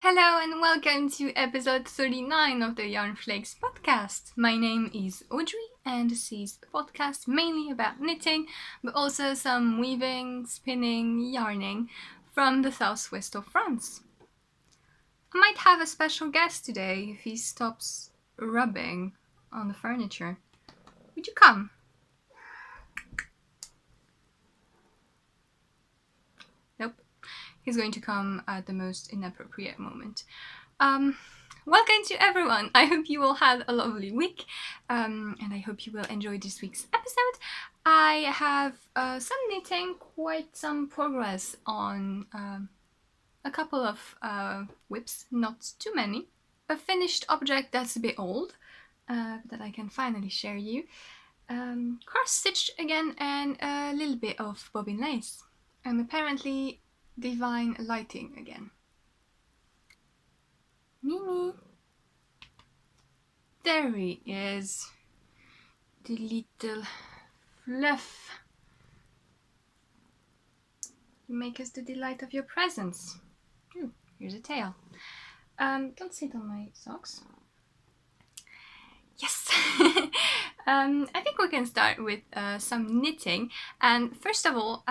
Hello and welcome to episode 39 of the Yarnflakes Podcast. My name is Audrey and this is a podcast mainly about knitting, but also some weaving, spinning, yarning from the southwest of France. I might have a special guest today if he stops rubbing on the furniture. Would you come? Nope. He's going to come at the most inappropriate moment. Welcome to everyone. I hope you all had a lovely week, and I hope you will enjoy this week's episode. I have some knitting, quite some progress on a couple of whips, not too many. A finished object that's a bit old, that I can finally share you. Cross-stitched again, and a little bit of bobbin lace. And apparently divine lighting again. Mimi! There he is. The little fluff. You make us the delight of your presence. Ooh, here's a tail. Don't sit on my socks. Yes! I think we can start with some knitting. And first of all,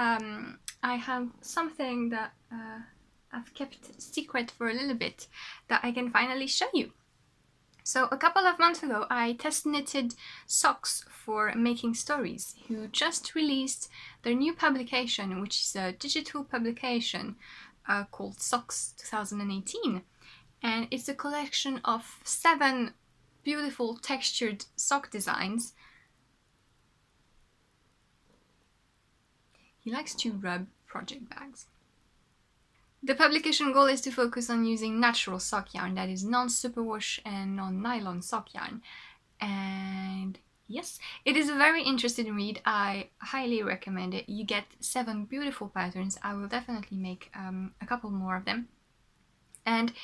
I have something that I've kept secret for a little bit that I can finally show you. So a couple of months ago, I test knitted socks for Making Stories, who just released their new publication, which is a digital publication called Socks 2018. And it's a collection of 7 beautiful textured sock designs. He likes to rub project bags. The publication goal is to focus on using natural sock yarn that is non-superwash and non-nylon sock yarn. And yes, it is a very interesting read. I highly recommend it. You get 7 beautiful patterns. I will definitely make a couple more of them. And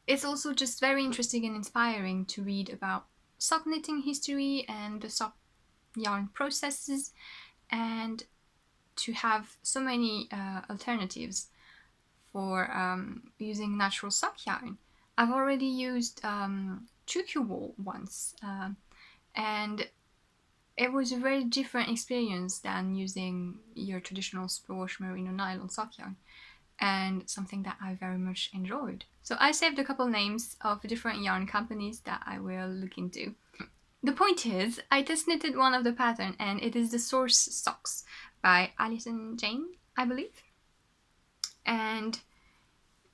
it's also just very interesting and inspiring to read about sock knitting history and the sock yarn processes, and to have so many alternatives for using natural sock yarn. I've already used tutu wool once, and it was a very different experience than using your traditional superwash merino nylon sock yarn, and something that I very much enjoyed. So I saved a couple names of different yarn companies that I will look into. The point is, I test knitted one of the pattern, and it is the Source Socks by Alison Jane, I believe. And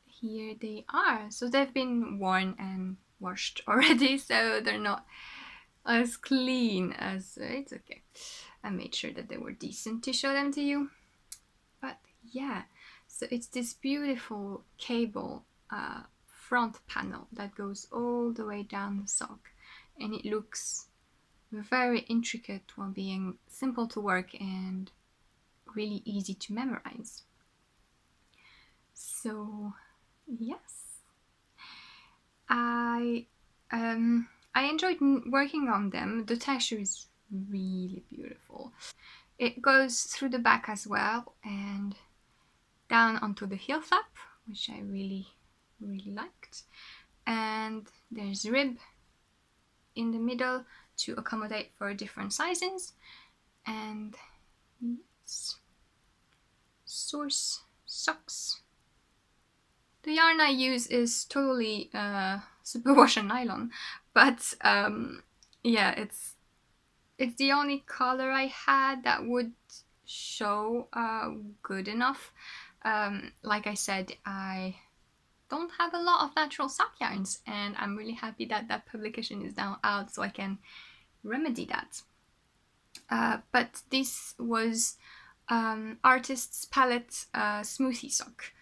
here they are. So they've been worn and washed already, so they're not as clean as... it's okay. I made sure that they were decent to show them to you. But yeah, so it's this beautiful cable front panel that goes all the way down the sock, and it looks very intricate while being simple to work and really easy to memorize. So yes, I enjoyed working on them. The texture is really beautiful. It goes through the back as well and down onto the heel flap, which I really liked. And there's a rib in the middle to accommodate for different sizes. And yes, Source Socks. The yarn I use is totally superwash and nylon, but yeah, it's the only color I had that would show good enough. Like I said, I don't have a lot of natural sock yarns, and I'm really happy that that publication is now out so I can remedy that. But this was Artist's Palette Smoothie Sock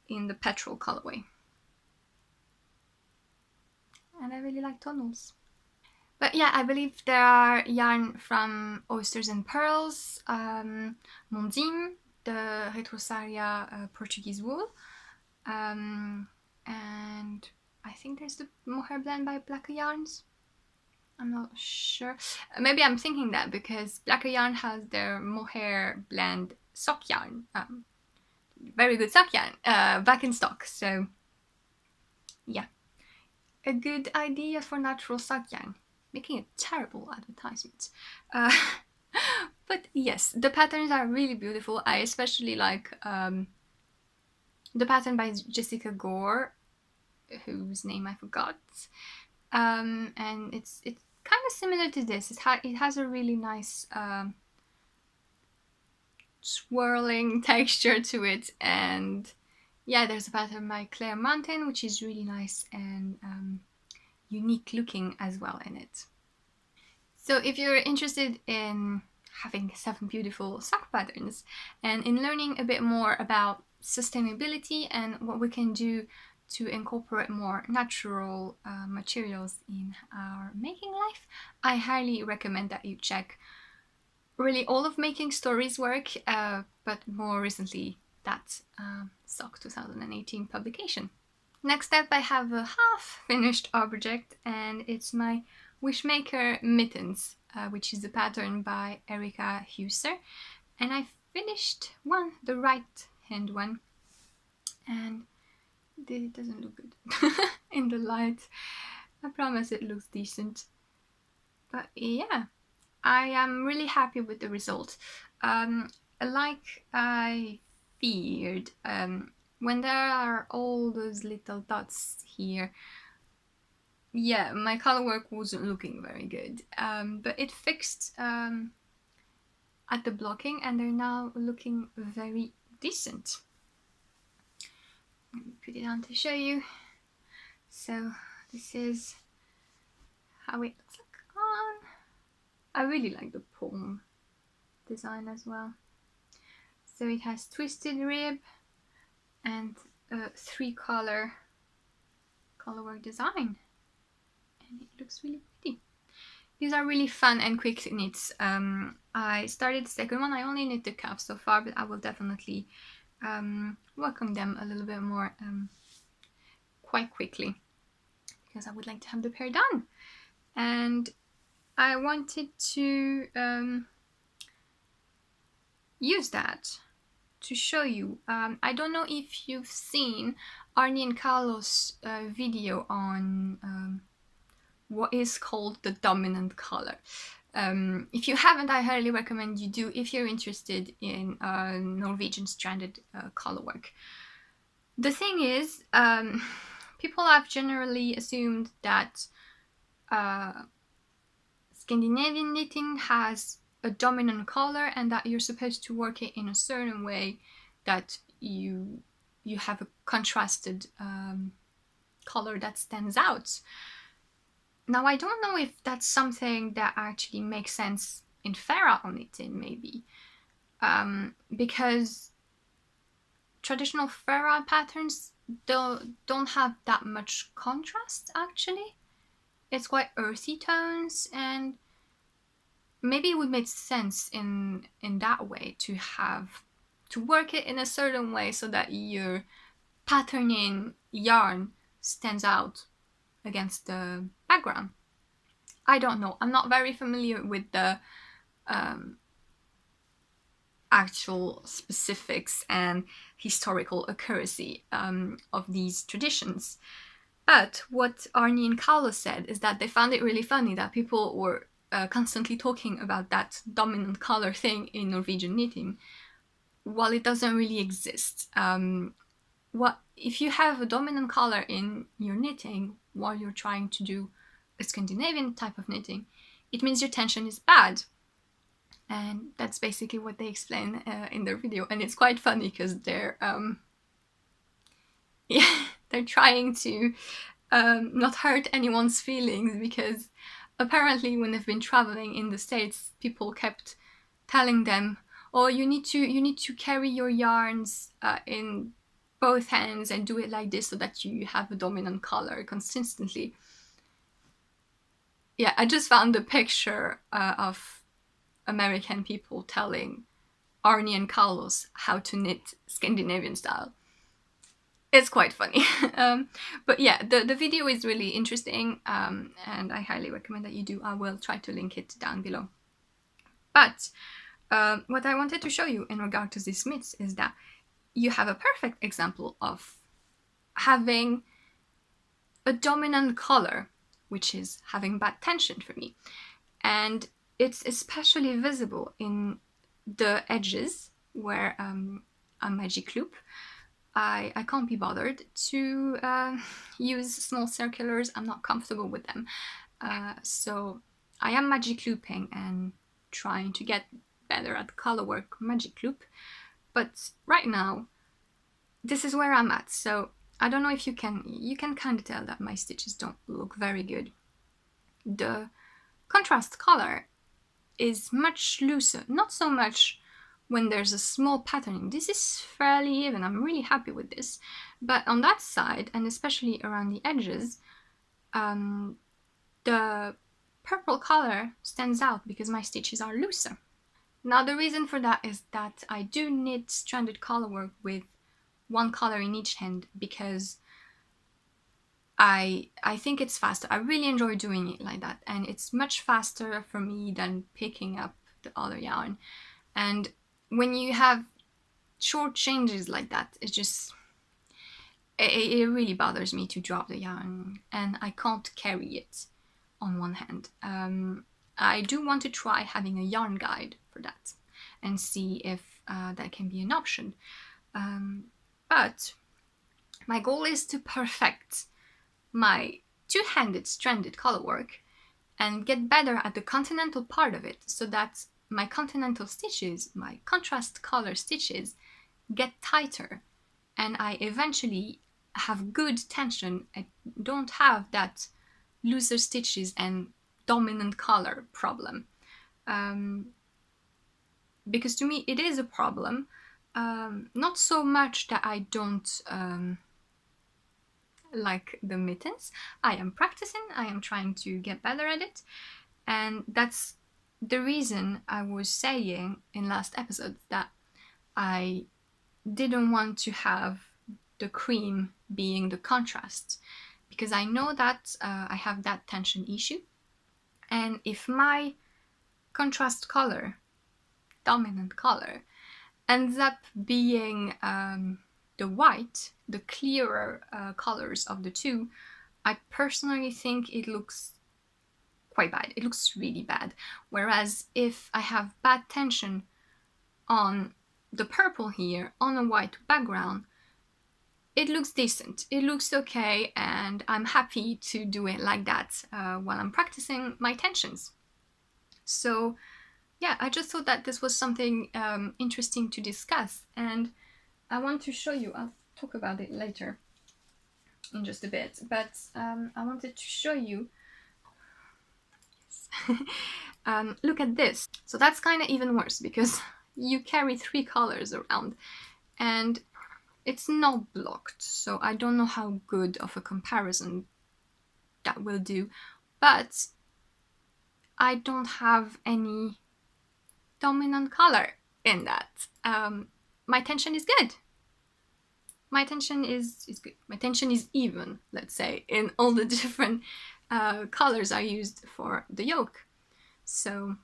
in the petrol colorway. And I really like tunnels. But yeah, I believe there are yarn from Oysters and Pearls, Mondim, the Retrosaria Portuguese wool, and I think there's the mohair blend by Blacker Yarns. I'm not sure. Maybe I'm thinking that because Blacker Yarn has their mohair blend sock yarn, very good sock yarn, back in stock. So Yeah, a good idea for natural sock yarn. Making a terrible advertisement. But yes, the patterns are really beautiful. I especially like the pattern by Jessica Gore, whose name I forgot. And it's kind of similar to this. It has a really nice swirling texture to it, and yeah, there's a pattern by Claire Mountain, which is really nice and unique looking as well in it. So if you're interested in having 7 beautiful sock patterns and in learning a bit more about sustainability and what we can do to incorporate more natural materials in our making life, I highly recommend that you check really all of Making Stories' work, but more recently that Sock 2018 publication. Next up, I have a half-finished object, and it's my Wishmaker Mittens, which is a pattern by Erica Husser. And I finished one, the right-hand one, and it doesn't look good in the light. I promise it looks decent. But yeah, I am really happy with the result. Like I feared, when there are all those little dots here, yeah, my colorwork wasn't looking very good. But it fixed at the blocking, and they're now looking very decent. Let me put it on to show you. So this is how it looks like on. I really like the palm design as well. So it has twisted rib and a 3-color colorwork design, and it looks really pretty. These are really fun and quick knits. I started the second one. I only knit the cuff so far, but I will definitely work on them a little bit more quite quickly, because I would like to have the pair done. And I wanted to use that to show you. I don't know if you've seen Arnie and Carlos' video on what is called the dominant color. If you haven't, I highly recommend you do if you're interested in Norwegian stranded colorwork. The thing is, people have generally assumed that Scandinavian knitting has a dominant color and that you're supposed to work it in a certain way, that you have a contrasted color that stands out. Now, I don't know if that's something that actually makes sense in Farah knitting, maybe, because traditional Farah patterns don't have that much contrast, actually. It's quite earthy tones, and maybe it would make sense in that way to work it in a certain way so that your patterning yarn stands out against the background. I don't know. I'm not very familiar with the actual specifics and historical accuracy of these traditions. But what Arnie and Carlos said is that they found it really funny that people were constantly talking about that dominant color thing in Norwegian knitting, while it doesn't really exist. What if you have a dominant color in your knitting while you're trying to do a Scandinavian type of knitting? It means your tension is bad, and that's basically what they explain in their video. And it's quite funny because they're they're trying to not hurt anyone's feelings, because apparently when they've been traveling in the States, people kept telling them, oh, you need to carry your yarns in both hands and do it like this so that you have a dominant color consistently. Yeah, I just found a picture of American people telling Arnie and Carlos how to knit Scandinavian style. It's quite funny. But yeah, the video is really interesting, and I highly recommend that you do. I will try to link it down below. But what I wanted to show you in regard to these mitts is that you have a perfect example of having a dominant color, which is having bad tension for me. And it's especially visible in the edges where a magic loop. I can't be bothered to use small circulars. I'm not comfortable with them. So I am magic looping and trying to get better at colorwork magic loop. But right now, this is where I'm at. So I don't know if you can kind of tell that my stitches don't look very good. The contrast color is much looser, not so much when there's a small patterning. This is fairly even. I'm really happy with this. But on that side, and especially around the edges, the purple color stands out because my stitches are looser. Now the reason for that is that I do knit stranded colorwork with one color in each hand because I think it's faster. I really enjoy doing it like that, and it's much faster for me than picking up the other yarn. And when you have short changes like that, it really bothers me to drop the yarn, and I can't carry it on one hand. I do want to try having a yarn guide for that and see if that can be an option. But my goal is to perfect my two-handed stranded colorwork and get better at the continental part of it, so that my continental stitches, my contrast color stitches, get tighter and I eventually have good tension. I don't have that looser stitches and dominant color problem. Because to me it is a problem. Not so much that I don't like the mittens. I am practicing, I am trying to get better at it, and that's the reason I was saying in last episode that I didn't want to have the cream being the contrast, because I know that I have that tension issue, and if my contrast color, dominant color, ends up being the white, the clearer colors of the two, I personally think it looks quite bad. It looks really bad. Whereas if I have bad tension on the purple here on a white background, it looks decent. It looks okay, and I'm happy to do it like that while I'm practicing my tensions. So yeah, I just thought that this was something interesting to discuss, and I want to show you. I'll talk about it later in just a bit, but I wanted to show you. Look at this. So that's kind of even worse because you carry 3 colors around and it's not blocked, so I don't know how good of a comparison that will do, but I don't have any dominant color in that. My tension is good. My tension is good. My tension is even, let's say, in all the different colors I used for the yoke. So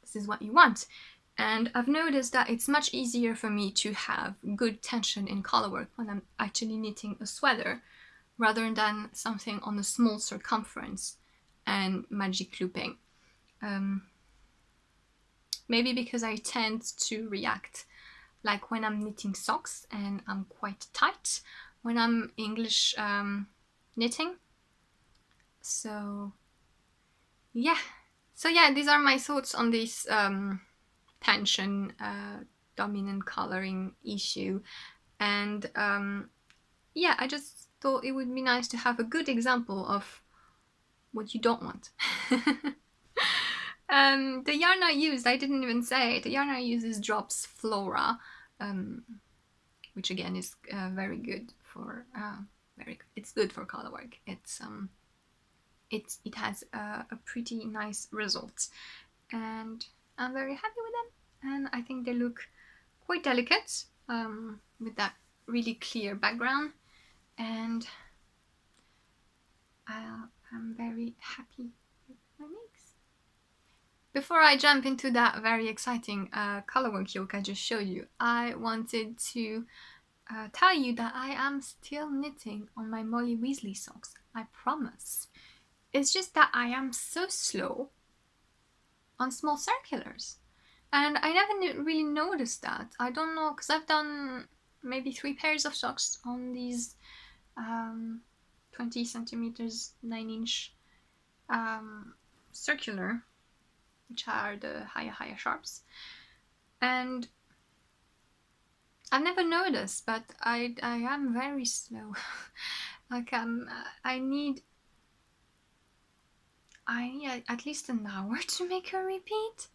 this is what you want. And I've noticed that it's much easier for me to have good tension in colorwork when I'm actually knitting a sweater rather than something on a small circumference and magic looping. Maybe because I tend to react like when I'm knitting socks and I'm quite tight when I'm English knitting. So yeah, these are my thoughts on this tension, dominant coloring issue, and yeah, I just thought it would be nice to have a good example of what you don't want. The yarn I used, I didn't even say, the yarn I use is Drops Flora, which again is very good for it's good for colorwork. It has a pretty nice result, and I'm very happy with them, and I think they look quite delicate with that really clear background, and I'm very happy with my mix. Before I jump into that very exciting colorwork yoke I just showed you, I wanted to tell you that I am still knitting on my Molly Weasley socks. I promise. It's just that I am so slow on small circulars. And I never really noticed that. I don't know, because I've done maybe 3 pairs of socks on these 20 centimeters, 9-inch circular, which are the higher sharps. And I've never noticed, but I am very slow. Like I need at least an hour to make a repeat.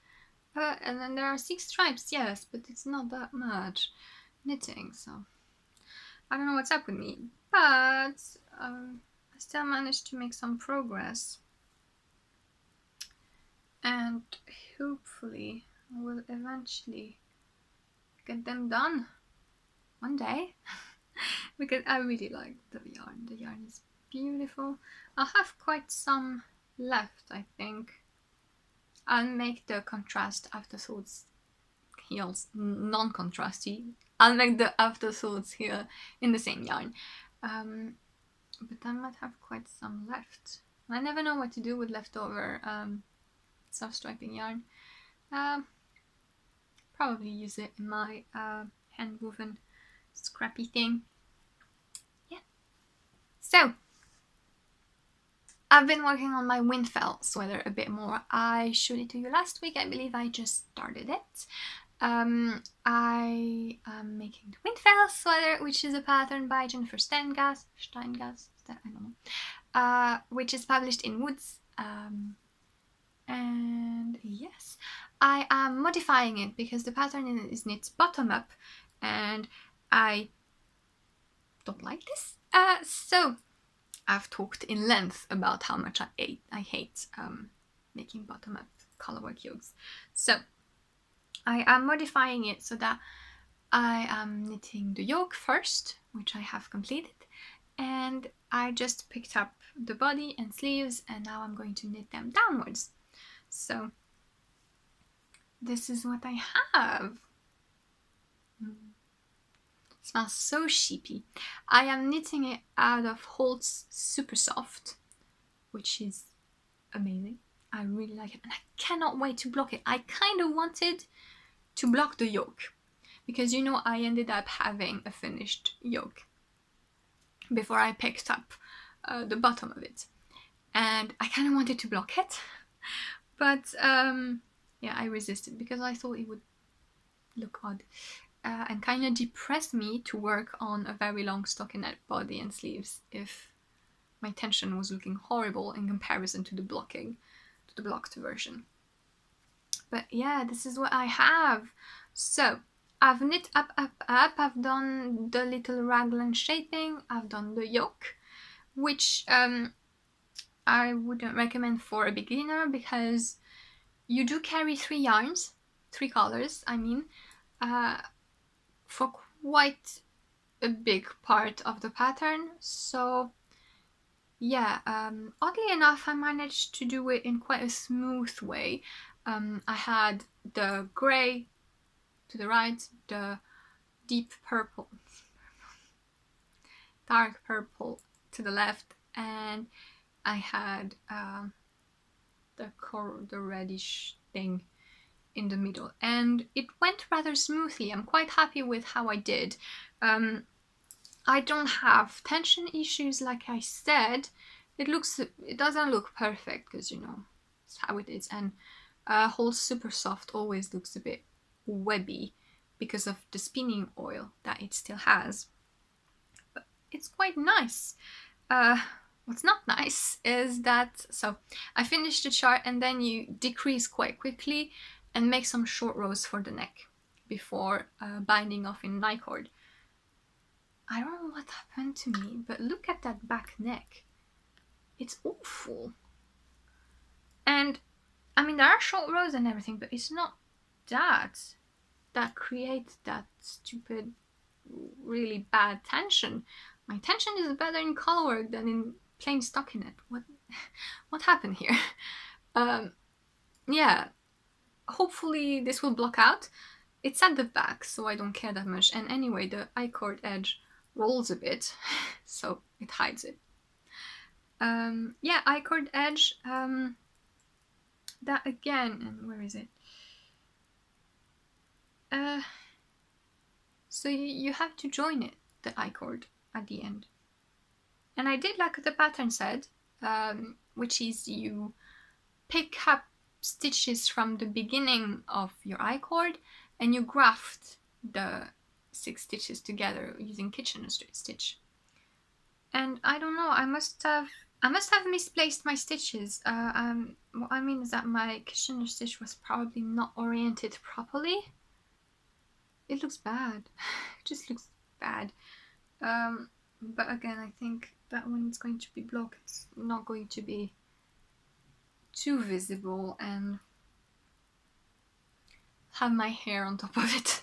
And then there are 6 stripes, yes, but it's not that much knitting, so I don't know what's up with me. But I still managed to make some progress. And hopefully I will eventually get them done one day. Because I really like the yarn. The yarn is beautiful. I'll have quite some left, I think. I'll make the contrast afterthoughts heels non-contrasty. I'll make the afterthoughts here in the same yarn. But I might have quite some left. I never know what to do with leftover soft striping yarn. Probably use it in my hand woven scrappy thing. Yeah. So I've been working on my Windfell sweater a bit more. I showed it to you last week. I believe I just started it. I am making the Windfell sweater, which is a pattern by Jennifer Steingas, I don't know, which is published in Woods. And yes, I am modifying it because the pattern is knit bottom up, and I don't like this. So I've talked in length about how much I hate making bottom up colorwork yokes. So I am modifying it so that I am knitting the yoke first, which I have completed, and I just picked up the body and sleeves, and now I'm going to knit them downwards. So this is what I have. It smells so sheepy. I am knitting it out of Holst Supersoft, which is amazing. I really like it, and I cannot wait to block it. I kind of wanted to block the yoke because I ended up having a finished yoke before I picked up the bottom of it, and I kind of wanted to block it, but I resisted because I thought it would look odd and kind of depress me to work on a very long stockinette body and sleeves if my tension was looking horrible in comparison to the blocked version. But yeah, this is what I have. So I've knit up. I've done the little raglan shaping. I've done the yoke, which I wouldn't recommend for a beginner because you do carry 3 colors, for quite a big part of the pattern. So yeah, oddly enough, I managed to do it in quite a smooth way. I had the grey to the right, the dark purple to the left, and I had the reddish thing in the middle, and it went rather smoothly. I'm quite happy with how I did. I don't have tension issues, like I said. It doesn't look perfect because it's how it is, and Holst Supersoft always looks a bit webby because of the spinning oil that it still has, but it's quite nice. What's not nice is that, so I finished the chart and then you decrease quite quickly and make some short rows for the neck before binding off in Nycord. I don't know what happened to me, but look at that back neck. It's awful. And there are short rows and everything, but it's not that creates that stupid, really bad tension. My tension is better in colorwork than in plain stockinette. What happened here? Yeah, hopefully this will block out. It's at the back, so I don't care that much. And anyway, the I-cord edge rolls a bit, so it hides it. Yeah, I-cord edge, that again, and where is it? So you have to join it, the I-cord, at the end. And I did like the pattern said, which is you pick up stitches from the beginning of your I-cord and you graft the 6 stitches together using Kitchener stitch. And I don't know, I must have misplaced my stitches. What I mean is that my Kitchener stitch was probably not oriented properly. It looks bad. It just looks bad. But again, I think that when it's going to be blocked, it's not going to be too visible and have my hair on top of it.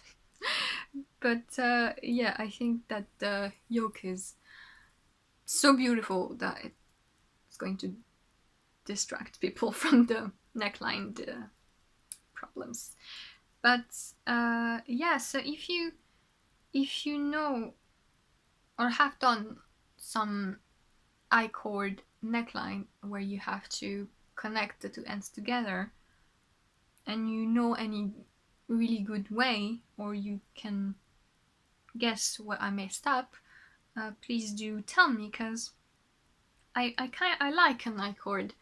But yeah, I think that the yoke is so beautiful that it's going to distract people from the neckline problems. But yeah, so if you know or have done some I-cord neckline where you have to connect the 2 ends together, and you know any really good way, or you can guess what I messed up, please do tell me, because I like an I-cord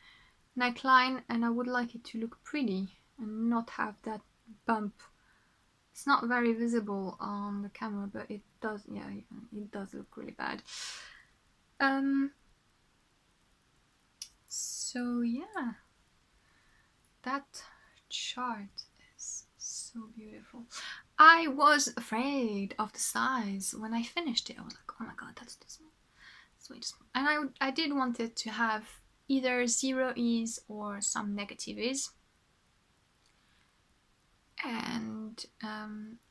neckline, and I would like it to look pretty and not have that bump. It's not very visible on the camera, but it does, yeah, it does look really bad. So yeah, that chart is so beautiful. I was afraid of the size when I finished it. I was like, oh my god, that's too small. It's way too small. And I did want it to have either 0 ease or some negative ease. And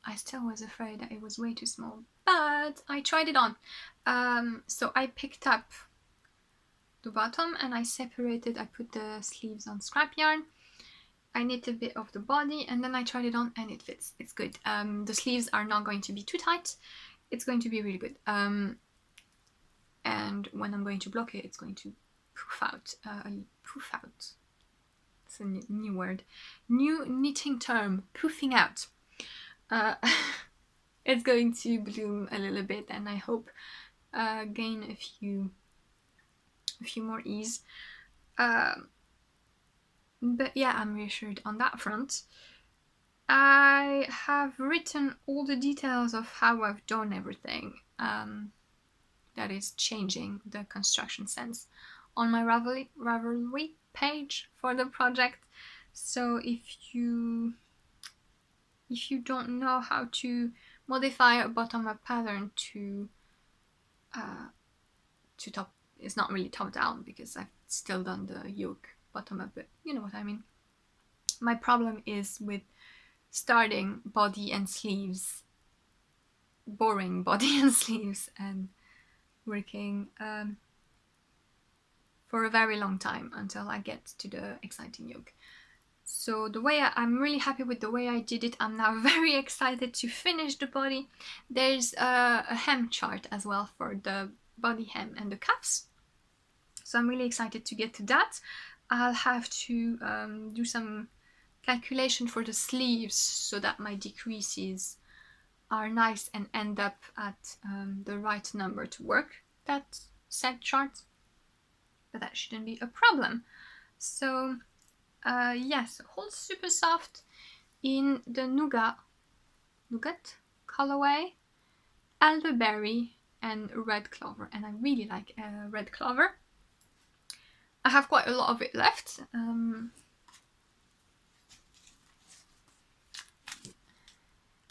I still was afraid that it was way too small, but I tried it on. So I picked up the bottom and I separated, I put the sleeves on scrap yarn, I knit a bit of the body, and then I tried it on and it fits. It's good. The sleeves are not going to be too tight. It's going to be really good. And when I'm going to block it, it's going to poof out. Poof out. It's a new word. New knitting term, poofing out. It's going to bloom a little bit, and I hope gain a few more ease. But yeah, I'm reassured on that front. I have written all the details of how I've done everything that is changing the construction sense on my Ravelry page for the project. So if you don't know how to modify a bottom-up pattern to top, it's not really top down because I've still done the yoke bottom up, but you know what I mean. My problem is with starting body and sleeves, boring body and sleeves, and working for a very long time until I get to the exciting yoke. So the way I'm really happy with the way I did it. I'm now very excited to finish the body. There's a hem chart as well for the body hem and the cuffs. So I'm really excited to get to that. I'll have to do some calculation for the sleeves so that my decreases are nice and end up at the right number to work that set chart. But that shouldn't be a problem. So yes, Holst Supersoft in the Nougat colorway, Elderberry and red Clover, and I really like red Clover. I have quite a lot of it left.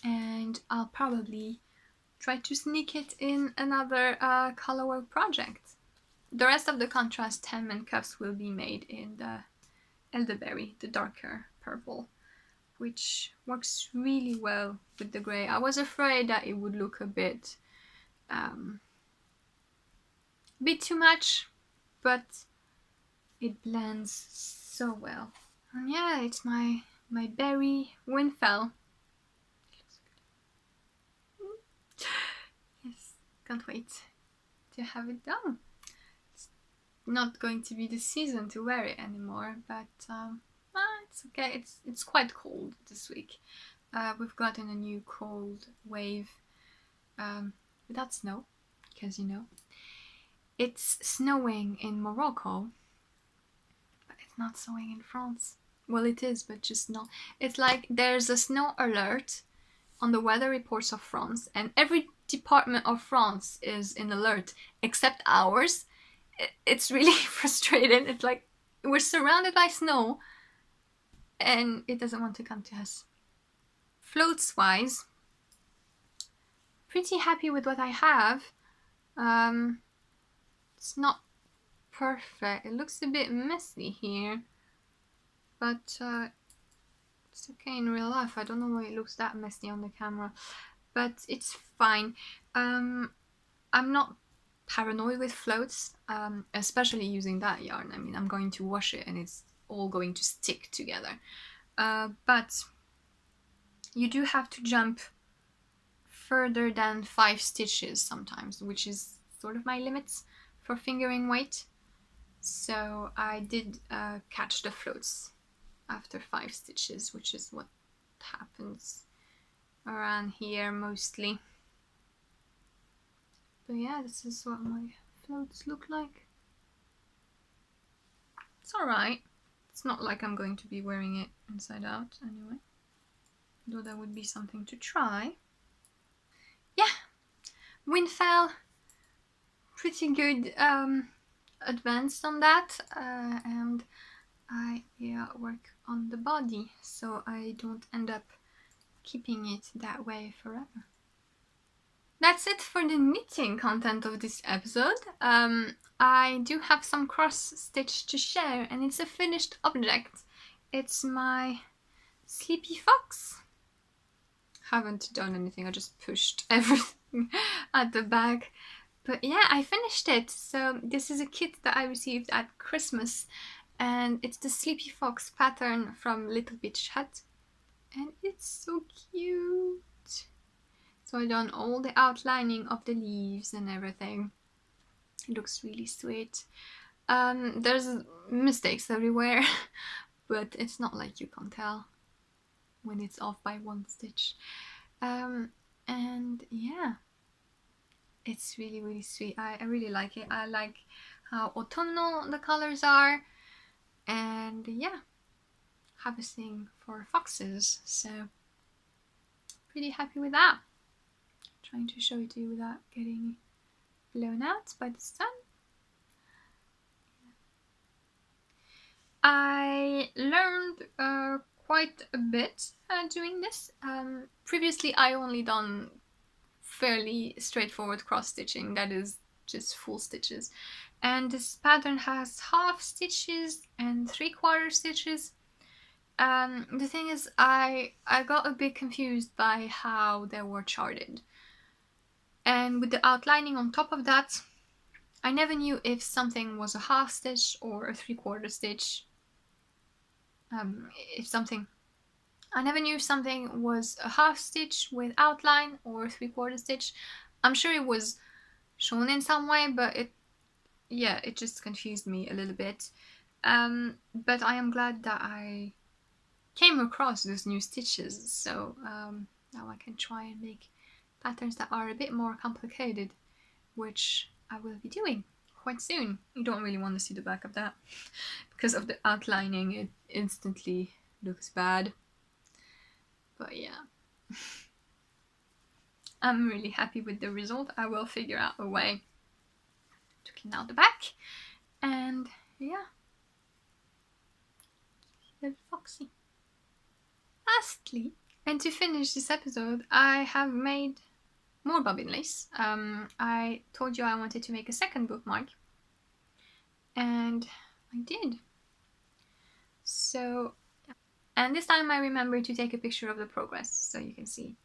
And I'll probably try to sneak it in another colorwork project. The rest of the contrast hem and cuffs will be made in the Elderberry, the darker purple, which works really well with the grey. I was afraid that it would look a bit too much, but it blends so well. And yeah, it's my berry Winfell. It looks Can't wait to have it done. It's not going to be the season to wear it anymore, but it's okay. It's quite cold this week. We've gotten a new cold wave without snow, because it's snowing in Morocco, but it's not snowing in France. Well, it is, but just not. It's like there's a snow alert on the weather reports of France, and every department of France is in alert except ours. It's really frustrating. It's like we're surrounded by snow and it doesn't want to come to us. Floats wise, pretty happy with what I have. It's not perfect. It looks a bit messy here, but it's okay in real life. I don't know why it looks that messy on the camera, but it's fine. I'm not paranoid with floats, especially using that yarn. I mean, I'm going to wash it and it's all going to stick together. But you do have to jump further than 5 stitches sometimes, which is sort of my limits for fingering weight. So I did catch the floats after 5 stitches, which is what happens around here mostly. But yeah, this is what my floats look like. It's alright. It's not like I'm going to be wearing it inside out anyway, though that would be something to try. Yeah, Windfell, pretty good advanced on that, and I work on the body so I don't end up keeping it that way forever. That's it for the knitting content of this episode. I do have some cross stitch to share, and it's a finished object. It's my Sleepy Fox. Haven't done anything, I just pushed everything at the back. But yeah, I finished it. So this is a kit that I received at Christmas, and it's the Sleepy Fox pattern from Little Beach Hut, and it's so cute. So I've done all the outlining of the leaves and everything. It looks really sweet. There's mistakes everywhere, but it's not like you can't tell when it's off by 1 stitch. And yeah, it's really, really sweet. I really like it. I like how autumnal the colors are, and yeah, harvesting for foxes, so pretty happy with that. Trying to show it to you without getting blown out by the sun. I learned quite a bit doing this. Previously I only done fairly straightforward cross stitching, that is just full stitches, and this pattern has half stitches and 3/4 stitches. The thing is, I got a bit confused by how they were charted, and with the outlining on top of that, I never knew if something was a half stitch or a 3/4 stitch. I never knew if something was a half stitch with outline or a 3/4 stitch. I'm sure it was shown in some way, but it just confused me a little bit. But I am glad that I came across those new stitches, so now I can try and make patterns that are a bit more complicated, which I will be doing quite soon. You don't really want to see the back of that because of the outlining. It instantly looks bad, but yeah. I'm really happy with the result. I will figure out a way to clean out the back, and yeah, little foxy. Lastly, and to finish this episode, I have made more Bobbin Lace. I told you I wanted to make a second bookmark, and I did. So, and this time I remembered to take a picture of the progress so you can see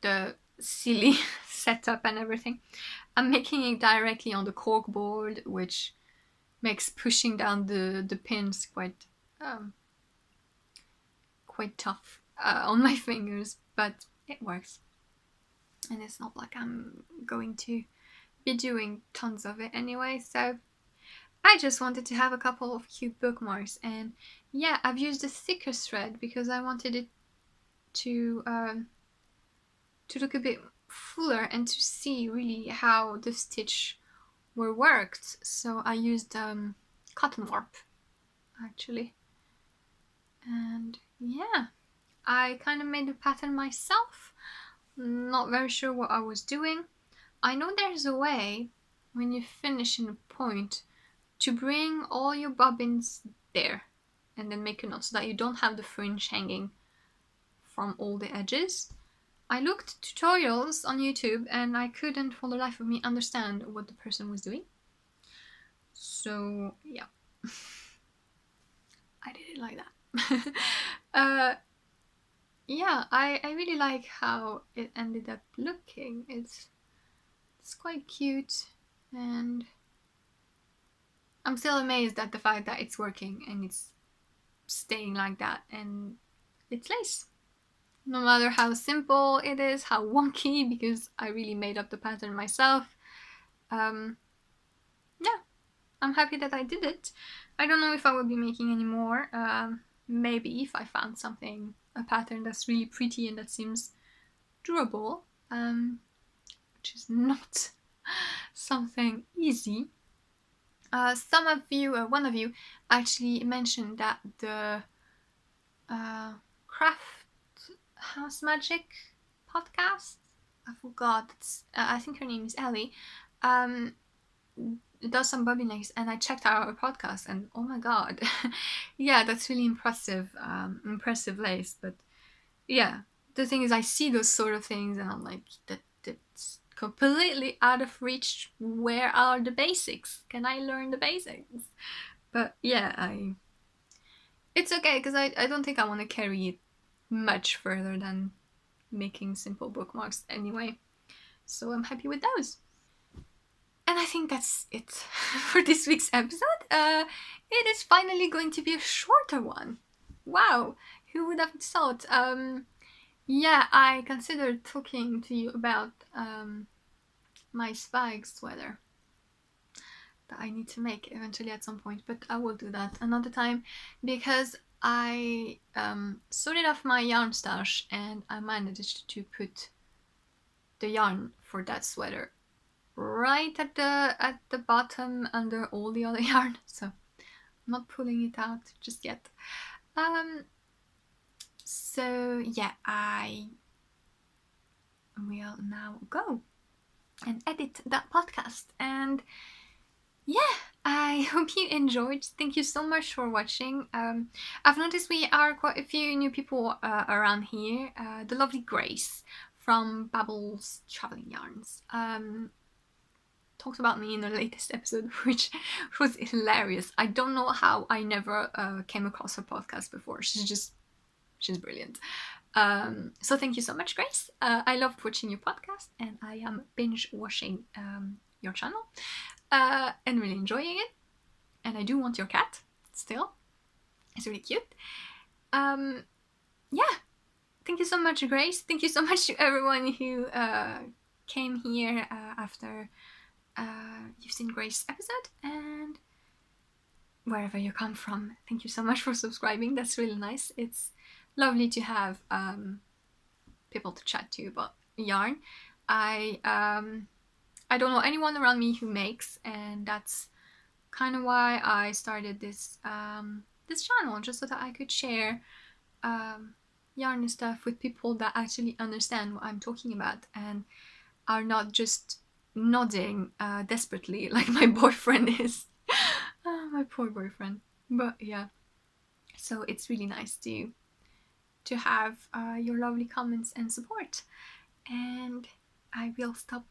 the silly setup and everything. I'm making it directly on the cork board, which makes pushing down the pins quite tough on my fingers, but it works. and it's not like I'm going to be doing tons of it anyway, so I just wanted to have a couple of cute bookmarks. And yeah, I've used a thicker thread because I wanted it to look a bit fuller and to see really how the stitch were worked. So I used cotton warp actually, and yeah, I kind of made the pattern myself. Not very sure what I was doing. I know there's a way when you finish in a point to bring all your bobbins there and then make a knot so that you don't have the fringe hanging from all the edges. I looked tutorials on YouTube and I couldn't for the life of me understand what the person was doing. So yeah, I did it like that. Yeah, I really like how it ended up looking. It's quite cute, and I'm still amazed at the fact that it's working and it's staying like that, and it's lace. No matter how simple it is, how wonky, because I really made up the pattern myself. Yeah, I'm happy that I did it. I don't know if I will be making any more. Maybe if I found something, a pattern that's really pretty and that seems durable, which is not something easy. Some of you, one of you, actually mentioned that the Craft House Magic podcast, I forgot, I think her name is Ellie, does some Bobbin Lace, and I checked out her podcast, and oh my god, yeah, that's really impressive lace. But yeah, the thing is, I see those sort of things and I'm like, that's completely out of reach. Where are the basics? Can I learn the basics? But yeah, it's okay, because I don't think I want to carry it much further than making simple bookmarks anyway. So I'm happy with those. And I think that's it for this week's episode. It is finally going to be a shorter one. Wow, who would have thought? Yeah, I considered talking to you about my spag sweater that I need to make eventually at some point, but I will do that another time, because I sorted off my yarn stash and I managed to put the yarn for that sweater right at the bottom under all the other yarn, so I'm not pulling it out just yet. So yeah, I will now go and edit that podcast, and yeah, I hope you enjoyed. Thank you so much for watching. I've noticed we are quite a few new people around here. The lovely Grace from Babel's Traveling Yarns talked about me in the latest episode, which was hilarious. I don't know how I never came across her podcast before. She's brilliant. So thank you so much, Grace. I loved watching your podcast, and I am binge watching your channel and really enjoying it. And I do want your cat still. It's really cute. Yeah, thank you so much, Grace. Thank you so much to everyone who came here after you've seen Grace's episode, and wherever you come from, thank you so much for subscribing. That's really nice. It's lovely to have people to chat to about yarn. I don't know anyone around me who makes, and that's kind of why I started this this channel, just so that I could share yarn and stuff with people that actually understand what I'm talking about and are not just nodding desperately like my boyfriend is. Oh, my poor boyfriend. But yeah, so it's really nice to have your lovely comments and support. And I will stop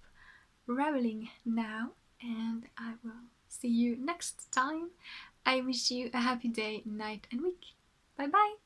rambling now, and I will see you next time. I wish you a happy day, night, and week. Bye bye.